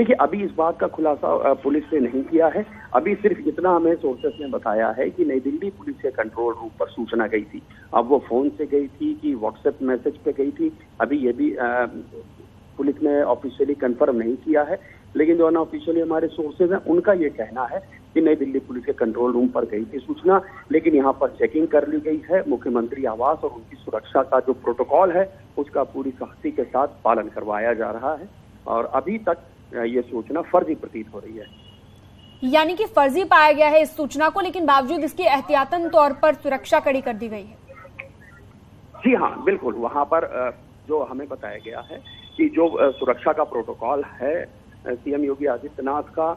देखिए, अभी इस बात का खुलासा पुलिस ने नहीं किया है। अभी सिर्फ इतना हमें सोर्सेस ने बताया है कि नई दिल्ली पुलिस के कंट्रोल रूम पर सूचना गई थी। अब वो फोन से गई थी कि व्हाट्सएप मैसेज पे गई थी, अभी ये भी पुलिस ने ऑफिशियली कंफर्म नहीं किया है। लेकिन जो अनऑफिशियली हमारे सोर्सेज हैं उनका ये कहना है कि नई दिल्ली पुलिस के कंट्रोल रूम पर गई थी सूचना, लेकिन यहाँ पर चेकिंग कर ली गई है। मुख्यमंत्री आवास और उनकी सुरक्षा का जो प्रोटोकॉल है उसका पूरी सख्ती के साथ पालन करवाया जा रहा है और अभी तक ये सूचना फर्जी प्रतीत हो रही है। यानी कि फर्जी पाया गया है इस सूचना को, लेकिन बावजूद इसकी एहतियातन तौर पर सुरक्षा कड़ी कर दी गई है। जी हाँ, बिल्कुल। वहां पर जो हमें बताया गया है कि जो सुरक्षा का प्रोटोकॉल है सीएम योगी आदित्यनाथ का,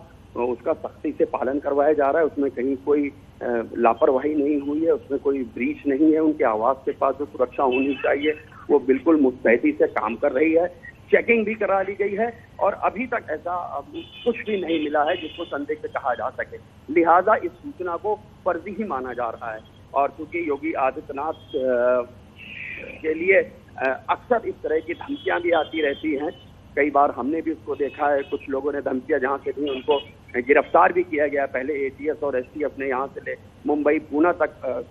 उसका सख्ती से पालन करवाया जा रहा है। उसमें कहीं कोई लापरवाही नहीं हुई है, उसमें कोई ब्रीच नहीं है। उनके आवास के पास जो सुरक्षा होनी चाहिए वो बिल्कुल मुस्तैदी से काम कर रही है। चेकिंग भी करा ली गई है और अभी तक ऐसा कुछ भी नहीं मिला है जिसको संदिग्ध कहा जा सके। लिहाजा इस सूचना को फर्जी ही माना जा रहा है। और चूंकि योगी आदित्यनाथ के लिए अक्सर इस तरह की धमकियां भी आती रहती हैं, कई बार हमने भी उसको देखा है। कुछ लोगों ने धमकियां जहां से दी उनको गिरफ्तार भी किया गया। पहले एटीएस और एसटीएफ ने यहाँ से ले मुंबई पूना तक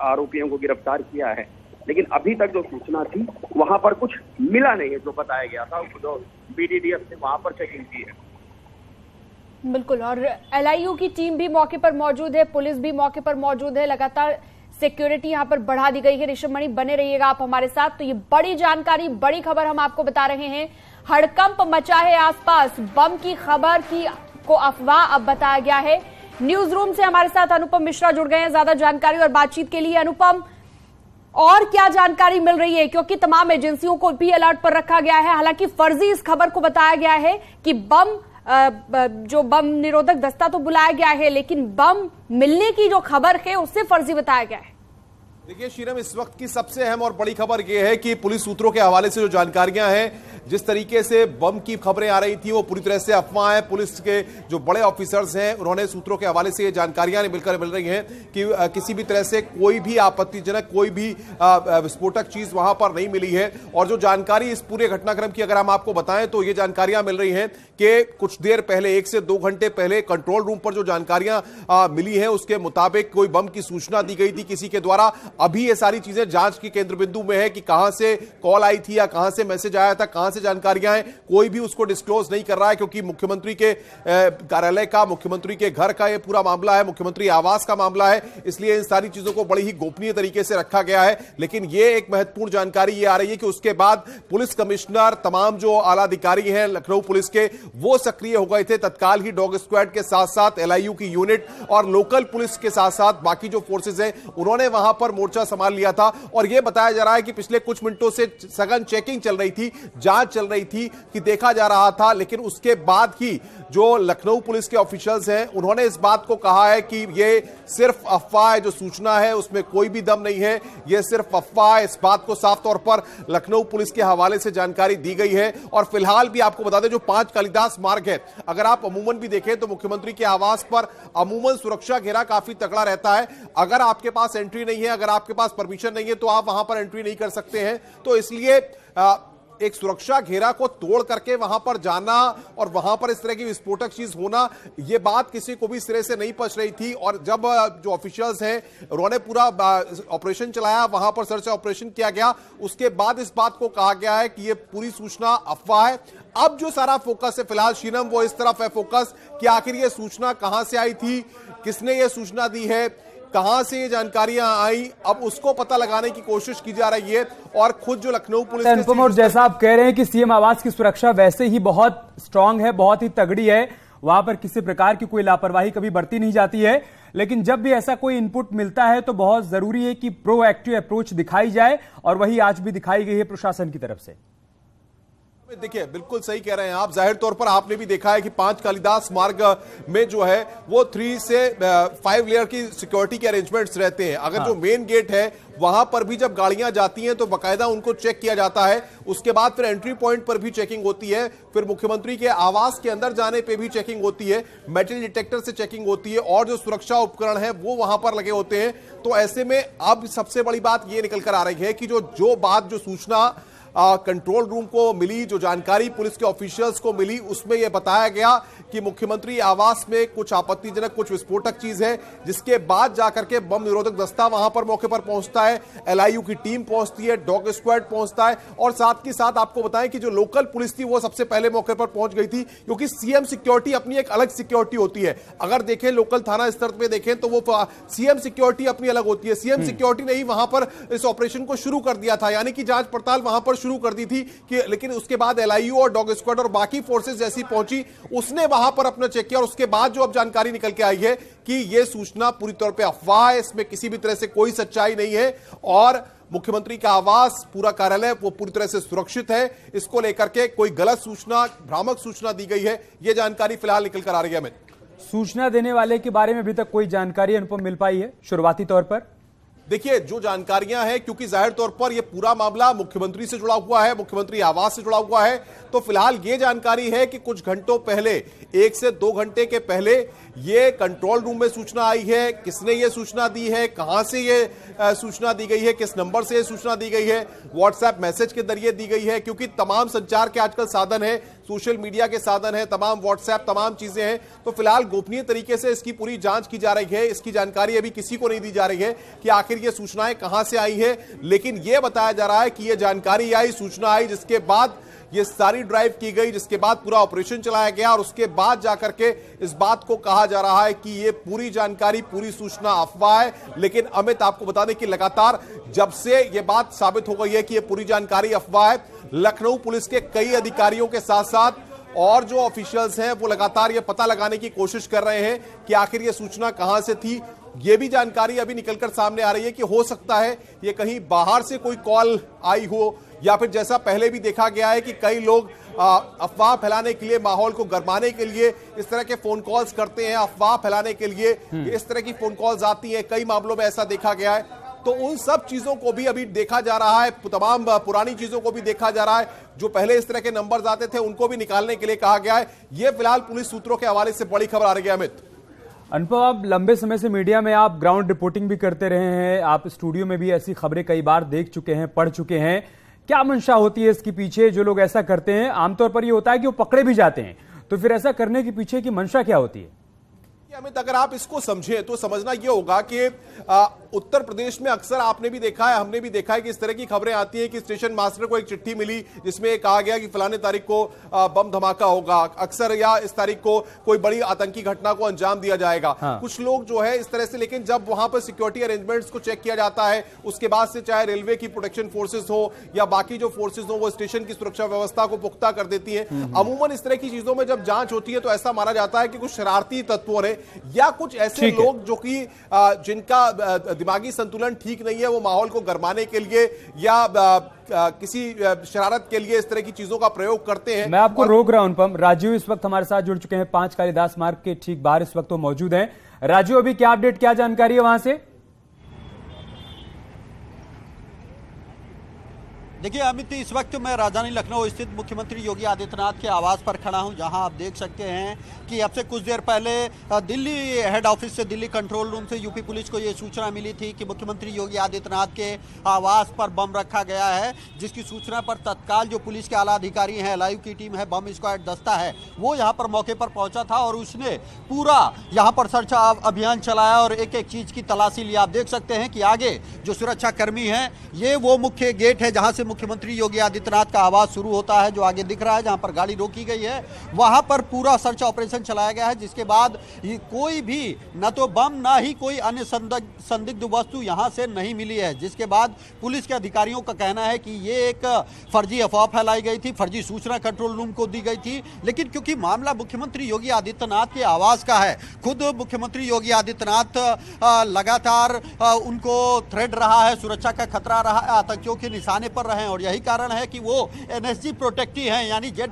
आरोपियों को गिरफ्तार किया है। लेकिन अभी तक जो सूचना थी वहां पर कुछ मिला नहीं है जो बताया गया था। जो बीडीडीएफ ने वहां पर चेकिंग की है। बिल्कुल, और एलआईयू की टीम भी मौके पर मौजूद है, पुलिस भी मौके पर मौजूद है। लगातार सिक्योरिटी यहाँ पर बढ़ा दी गई है। ऋषभ मणि, बने रहिएगा आप हमारे साथ। तो ये बड़ी जानकारी, बड़ी खबर हम आपको बता रहे हैं। हड़कंप मचा है आसपास, बम की खबर को अफवाह अब बताया गया है। न्यूज रूम से हमारे साथ अनुपम मिश्रा जुड़ गए हैं ज्यादा जानकारी और बातचीत के लिए। अनुपम, और क्या जानकारी मिल रही है, क्योंकि तमाम एजेंसियों को भी अलर्ट पर रखा गया है। हालांकि फर्जी इस खबर को बताया गया है कि जो बम निरोधक दस्ता तो बुलाया गया है, लेकिन बम मिलने की जो खबर है उससे फर्जी बताया गया है। देखिए शीरम, इस वक्त की सबसे अहम और बड़ी खबर यह है कि पुलिस सूत्रों के हवाले से जो जानकारियां हैं, जिस तरीके से बम की खबरें आ रही थी वो पूरी तरह से अफवाह है। पुलिस के जो बड़े ऑफिसर्स हैं उन्होंने सूत्रों के हवाले से ये जानकारियां मिलकर मिल रही हैं कि किसी भी तरह से कोई भी आपत्तिजनक, कोई भी विस्फोटक चीज वहां पर नहीं मिली है। और जो जानकारी इस पूरे घटनाक्रम की अगर हम आपको बताएं तो ये जानकारियां मिल रही हैं कि कुछ देर पहले, 1 से 2 घंटे पहले कंट्रोल रूम पर जो जानकारियां मिली है उसके मुताबिक कोई बम की सूचना दी गई थी किसी के द्वारा। अभी ये सारी चीजें जांच की केंद्र बिंदु में है कि कहां से कॉल आई थी या कहां से मैसेज आया था, कहां से जानकारियां हैं। कोई भी उसको डिस्क्लोज नहीं कर रहा है क्योंकि मुख्यमंत्री के कार्यालय का, मुख्यमंत्री के घर का ये पूरा मामला है, मुख्यमंत्री आवास का मामला है, इसलिए इन सारी चीजों को बड़ी ही गोपनीय तरीके से रखा गया है। लेकिन ये एक महत्वपूर्ण जानकारी ये आ रही है कि उसके बाद पुलिस कमिश्नर, तमाम जो आला अधिकारी हैं लखनऊ पुलिस के, वो सक्रिय हो गए थे। तत्काल ही डॉग स्क्वाड के साथ साथ एलआईयू की यूनिट और लोकल पुलिस के साथ साथ बाकी जो फोर्सेज हैं उन्होंने वहां पर मोर्चा संभाल लिया था। और यह बताया जा रहा है कि पिछले कुछ मिनटों से सघन चेकिंग चल रही थी, जांच चल रही थी कि देखा जा रहा था। लेकिन उसके बाद ही जो लखनऊ पुलिस के ऑफिशियल्स हैं उन्होंने इस बात को कहा है कि यह सिर्फ अफवाह है, जो सूचना है उसमें कोई भी दम नहीं है, यह सिर्फ अफवाह है। इस बात को साफ तौर पर लखनऊ पुलिस के हवाले से जानकारी दी गई है। और फिलहाल भी आपको बता दें, जो 5 कालिदास मार्ग है, अगर आप अमूमन भी देखें तो मुख्यमंत्री के आवास पर अमूमन सुरक्षा घेरा काफी तगड़ा रहता है। अगर आपके पास एंट्री नहीं है, अगर आपके पास परमिशन नहीं है तो आप वहां पर एंट्री नहीं कर सकते हैं। तो इसलिए एक सुरक्षा घेरा को तोड़ करके वहां पर जाना और वहां पर इस तरह की विस्फोटक चीज होना, यह बात किसी को भी सिरे से नहीं पच रही थी। और जब जो ऑफिशियल्स हैं उन्होंने पूरा ऑपरेशन चलाया, वहां पर सर्च ऑपरेशन किया गया, उसके बाद इस बात को कहा गया है कि यह पूरी सूचना अफवाह है। अब जो सारा फोकस है फिलहाल शीनम, वो इस तरफ है फोकस कि आखिर यह सूचना कहां से आई थी, किसने यह सूचना दी है, कहां से ये जानकारियां आई, अब उसको पता लगाने की कोशिश की जा रही है। और खुद जो लखनऊ पुलिस अनुपम, और जैसा आप कह रहे हैं कि सीएम आवास की सुरक्षा वैसे ही बहुत स्ट्रांग है, बहुत ही तगड़ी है, वहां पर किसी प्रकार की कोई लापरवाही कभी बरती नहीं जाती है। लेकिन जब भी ऐसा कोई इनपुट मिलता है तो बहुत जरूरी है कि प्रोएक्टिव अप्रोच दिखाई जाए, और वही आज भी दिखाई गई है प्रशासन की तरफ से। देखिए बिल्कुल सही कह रहे हैं आप। जाहिर तौर पर आपने भी देखा है कि 5 कालिदास मार्ग में जो है वो 3 से 5 लेयर की सिक्योरिटी के अरेंजमेंट्स रहते हैं। अगर जो मेन गेट है वहां पर भी जब गाड़ियां जाती हैं तो बाकायदा उनको चेक किया जाता है। उसके बाद फिर एंट्री पॉइंट पर भी चेकिंग होती है, फिर मुख्यमंत्री के आवास के अंदर जाने पे भी चेकिंग होती है, मेटल डिटेक्टर से चेकिंग होती है, और जो सुरक्षा उपकरण है वो वहां पर लगे होते हैं। तो ऐसे में अब सबसे बड़ी बात ये निकल कर आ रही है कि जो सूचना कंट्रोल रूम को मिली, जो जानकारी पुलिस के ऑफिशियल्स को मिली, उसमें यह बताया गया कि मुख्यमंत्री आवास में कुछ आपत्तिजनक, कुछ विस्फोटक चीज है, जिसके बाद जाकर के बम निरोधक दस्ता वहां पर मौके पर पहुंचता है, एलआईयू की टीम पहुंचती है, डॉग स्क्वाड पहुंचता है, और साथ ही साथ आपको बताएं कि जो लोकल पुलिस थी वो सबसे पहले मौके पर पहुंच गई थी, क्योंकि सीएम सिक्योरिटी अपनी एक अलग सिक्योरिटी होती है। अगर देखें लोकल थाना स्तर पे देखें तो वो सीएम सिक्योरिटी अपनी अलग होती है। सीएम सिक्योरिटी ने ही वहां पर इस ऑपरेशन को शुरू कर दिया था, यानी कि जांच पड़ताल वहां पर शुरू कर दी थी कि, लेकिन उसके बाद एलआईयू और डॉग स्क्वाड और बाकी फोर्सेस जैसी पहुंची, उसने वहां पर अपना चेक किया, और उसके बाद जो अब जानकारी निकल के आई है कि यह सूचना पूरी तौर पे अफवाह है, इसमें किसी भी तरह से कोई सच्चाई नहीं है, और मुख्यमंत्री का आवास, पूरा कार्यालय वो पूरी तरह से सुरक्षित है। इसको लेकर के कोई गलत सूचना, भ्रामक सूचना दी गई है, यह जानकारी फिलहाल निकल कर आ रही है। अमित, सूचना देने वाले के बारे में अभी तक कोई जानकारी अनुपम मिल पाई है शुरुआती तौर पर? देखिए, जो जानकारियां हैं, क्योंकि जाहिर तौर पर यह पूरा मामला मुख्यमंत्री से जुड़ा हुआ है, मुख्यमंत्री आवास से जुड़ा हुआ है, तो फिलहाल यह जानकारी है कि कुछ घंटों पहले, 1 से 2 घंटे के पहले ये कंट्रोल रूम में सूचना आई है। किसने ये सूचना दी है, कहां से ये सूचना दी गई है, किस नंबर से ये सूचना दी गई है, व्हाट्सएप मैसेज के जरिए दी गई है, क्योंकि तमाम संचार के आजकल साधन है, सोशल मीडिया के साधन है, तमाम व्हाट्सएप, तमाम चीजें हैं, तो फिलहाल गोपनीय तरीके से इसकी पूरी जांच की जा रही है। इसकी जानकारी अभी किसी को नहीं दी जा रही है कि आखिर ये सूचनाएं कहां से आई है, लेकिन यह बताया जा रहा है कि यह जानकारी आई, सूचना आई, जिसके बाद ये सारी ड्राइव की गई, जिसके बाद पूरा ऑपरेशन चलाया गया, और उसके बाद जाकर के इस बात को कहा जा रहा है कि ये पूरी जानकारी, पूरी सूचना अफवाह है। लेकिन अमित, आपको बता दें कि लगातार जब से ये बात साबित हो गई है कि ये पूरी जानकारी अफवाह है, लखनऊ पुलिस के कई अधिकारियों के साथ साथ और जो ऑफिशियल्स हैं वो लगातार ये पता लगाने की कोशिश कर रहे हैं कि आखिर ये सूचना कहां से थी। ये भी जानकारी अभी निकलकर सामने आ रही है कि हो सकता है ये कहीं बाहर से कोई कॉल आई हो, या फिर जैसा पहले भी देखा गया है कि कई लोग अफवाह फैलाने के लिए, माहौल को गरमाने के लिए इस तरह के फोन कॉल्स करते हैं, अफवाह फैलाने के लिए इस तरह की फोन कॉल्स आती हैं, कई मामलों में ऐसा देखा गया है। तो उन सब चीजों को भी अभी देखा जा रहा है, तमाम पुरानी चीजों को भी देखा जा रहा है, जो पहले इस तरह के नंबर्स आते थे उनको भी निकालने के लिए कहा गया है। यह फिलहाल पुलिस सूत्रों के हवाले से बड़ी खबर आ रही है। अमित, अनुपम, आप लंबे समय से मीडिया में आप ग्राउंड रिपोर्टिंग भी करते रहे हैं, आप स्टूडियो में भी ऐसी खबरें कई बार देख चुके हैं, पढ़ चुके हैं, क्या मंशा होती है इसके पीछे? जो लोग ऐसा करते हैं, आमतौर पर ये होता है कि वो पकड़े भी जाते हैं, तो फिर ऐसा करने के पीछे की मंशा क्या होती है? अमित, अगर आप इसको समझें तो समझना यह होगा कि उत्तर प्रदेश में अक्सर आपने भी देखा है, हमने भी देखा है कि इस तरह की खबरें आती हैं कि स्टेशन मास्टर को एक चिट्ठी मिली जिसमें कहा गया कि फलाने तारीख को बम धमाका होगा अक्सर, या इस तारीख को कोई बड़ी आतंकी घटना को अंजाम दिया जाएगा। कुछ लोग जो है इस तरह से, लेकिन जब वहां पर सिक्योरिटी अरेंजमेंट्स को चेक किया जाता है, उसके बाद से चाहे रेलवे की प्रोटेक्शन फोर्सेज हो या बाकी जो फोर्सेज हो, वो स्टेशन की सुरक्षा व्यवस्था को पुख्ता कर देती है। अमूमन इस तरह की चीजों में जब जांच होती है तो ऐसा माना जाता है कि कुछ शरारती तत्वों ने या कुछ ऐसे लोग जो कि जिनका दिमागी संतुलन ठीक नहीं है, वो माहौल को गरमाने के लिए या किसी शरारत के लिए इस तरह की चीजों का प्रयोग करते हैं। मैं आपको रोक रहा हूं अनुपम। राजीव इस वक्त हमारे साथ जुड़ चुके हैं, 5 कालिदास मार्ग के ठीक बाहर इस वक्त वो मौजूद हैं। राजीव, अभी क्या अपडेट, क्या जानकारी है वहां से? देखिए अमित, इस वक्त मैं राजधानी लखनऊ स्थित मुख्यमंत्री योगी आदित्यनाथ के आवास पर खड़ा हूं, जहां आप देख सकते हैं कि अब से कुछ देर पहले दिल्ली हेड ऑफिस से, दिल्ली कंट्रोल रूम से यूपी पुलिस को ये सूचना मिली थी कि मुख्यमंत्री योगी आदित्यनाथ के आवास पर बम रखा गया है, जिसकी सूचना पर तत्काल जो पुलिस के आला अधिकारी हैं, एलआईयू की टीम है, बम स्क्वाड दस्ता है, वो यहाँ पर मौके पर पहुंचा था और उसने पूरा यहाँ पर सर्च अभियान चलाया और एक एक चीज की तलाशी ली। आप देख सकते हैं कि आगे जो सुरक्षा कर्मी हैं, ये वो मुख्य गेट है जहां से मुख्यमंत्री योगी आदित्यनाथ का आवास शुरू होता है, जो आगे दिख रहा है, जहां पर गाड़ी रोकी गई है, वहां पर पूरा सर्च ऑपरेशन चलाया गया है, जिसके बाद कोई भी न तो बम ना ही कोई अन्य संदिग्ध वस्तु यहां से नहीं मिली है। जिसके बाद पुलिस के अधिकारियों का कहना है कि ये एक फर्जी अफवाह फैलाई गई थी, फर्जी सूचना कंट्रोल रूम को दी गई थी, लेकिन क्योंकि मामला मुख्यमंत्री योगी आदित्यनाथ के आवास का है, खुद मुख्यमंत्री योगी आदित्यनाथ लगातार उनको थ्रेट रहा है, सुरक्षा का खतरा रहा है, आतंकियों के निशाने पर रहे, और यही कारण है कि वो एनएसजी प्रोटेक्टी हैं, यानी Z++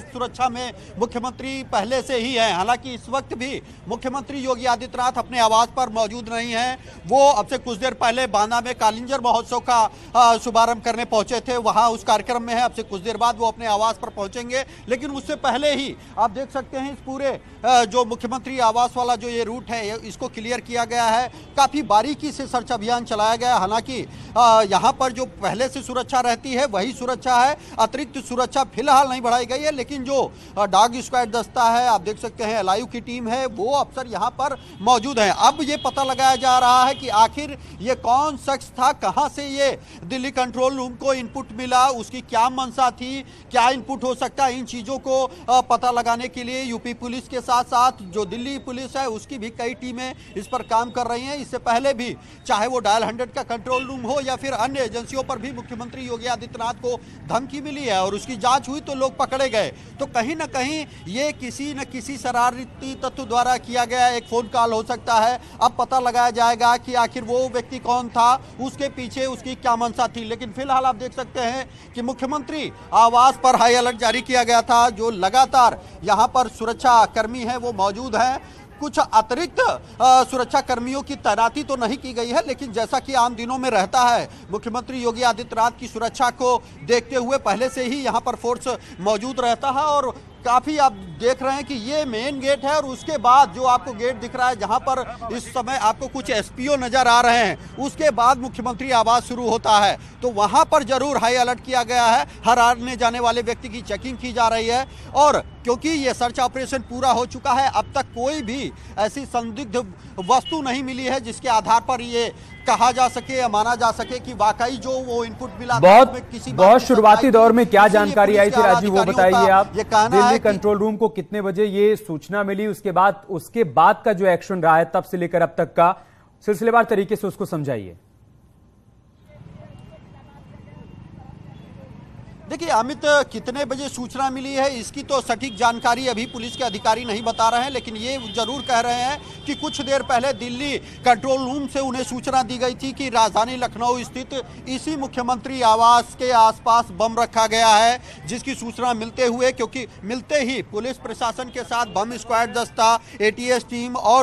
सुरक्षा में मुख्यमंत्री पहले से ही हैं। हालांकि इस वक्त भी मुख्यमंत्री योगी आदित्यनाथ अपने आवास पर मौजूद नहीं हैं। वो अब से कुछ देर पहले बांदा में कालिंजर महोत्सव का शुभारंभ करने पहुंचे थे, वहां उस कार्यक्रम में है। अब से कुछ देर बाद वो अपने आवास पर पहुंचेंगे, लेकिन उससे पहले ही आप देख सकते हैं इस पूरे जो मुख्यमंत्री आवास वाला जो ये रूट है, इसको क्लियर किया गया है, काफी बारीकी से सर्च अभियान चलाया गया। हालांकि यहाँ पर जो पहले से सुरक्षा रहती है वही सुरक्षा है, अतिरिक्त सुरक्षा फिलहाल नहीं बढ़ाई गई है। लेकिन जो डॉग स्क्वाड दस्ता है, आप देख सकते हैं एलआईयू की टीम है, वो अफसर यहाँ पर मौजूद हैं। अब ये पता लगाया जा रहा है कि आखिर ये कौन शख्स था, कहां से ये दिल्ली कंट्रोल रूम को इनपुट मिला, उसकी क्या मंशा थी, क्या इनपुट हो सकता है। इन चीजों को पता लगाने के लिए यूपी पुलिस के साथ साथ जो दिल्ली पुलिस है उसकी भी कई टीमें इस पर काम कर रही हैं। इससे पहले भी चाहे वो डायल 100 का कंट्रोल रूम हो या फिर अन्य एजेंसियों पर भी मुख्यमंत्री योगी आदित्यनाथ को धमकी मिली है और उसकी जांच हुई तो लोग पकड़े गए। तो कहीं ना कहीं ये किसी न किसी शरारती तत्व द्वारा किया गया एक फोन कॉल हो सकता है। अब पता लगाया जाएगा कि आखिर वो व्यक्ति कौन था, उसके पीछे उसकी क्या मंशा थी। लेकिन फिलहाल आप देख सकते हैं कि मुख्यमंत्री आवास पर हाई अलर्ट जारी किया गया था। जो लगातार यहां पर सुरक्षा कर्मी है वो मौजूद हैं। कुछ अतिरिक्त सुरक्षा कर्मियों की तैनाती तो नहीं की गई है, लेकिन जैसा कि आम दिनों में रहता है, मुख्यमंत्री योगी आदित्यनाथ की सुरक्षा को देखते हुए पहले से ही यहां पर फोर्स मौजूद रहता है। और काफी आप देख रहे हैं कि ये मेन गेट है और उसके बाद जो आपको गेट दिख रहा है जहां पर इस समय आपको कुछ एसपीओ नजर आ रहे हैं, उसके बाद मुख्यमंत्री आवास शुरू होता है। तो वहां पर जरूर हाई अलर्ट किया गया है, हर आने जाने वाले व्यक्ति की चेकिंग की जा रही है। और क्योंकि ये सर्च ऑपरेशन पूरा हो चुका है, अब तक कोई भी ऐसी संदिग्ध वस्तु नहीं मिली है जिसके आधार पर ये कहा जा सके या माना जा सके कि वाकई जो वो इनपुट मिला। बहुत शुरुआती दौर में क्या जानकारी आई थी राजीव, वो बताइए आप। दिल्ली कंट्रोल रूम को कितने बजे ये सूचना मिली, उसके बाद का जो एक्शन रहा है तब से लेकर अब तक का, सिलसिलेवार तरीके से उसको समझाइए। देखिए अमित, कितने बजे सूचना मिली है इसकी तो सटीक जानकारी अभी पुलिस के अधिकारी नहीं बता रहे हैं, लेकिन ये जरूर कह रहे हैं कि कुछ देर पहले दिल्ली कंट्रोल रूम से उन्हें सूचना दी गई थी कि राजधानी लखनऊ स्थित इसी मुख्यमंत्री आवास के आसपास बम रखा गया है, जिसकी सूचना मिलते ही पुलिस प्रशासन के साथ बम स्क्वाड दस्ता, एटीएस टीम और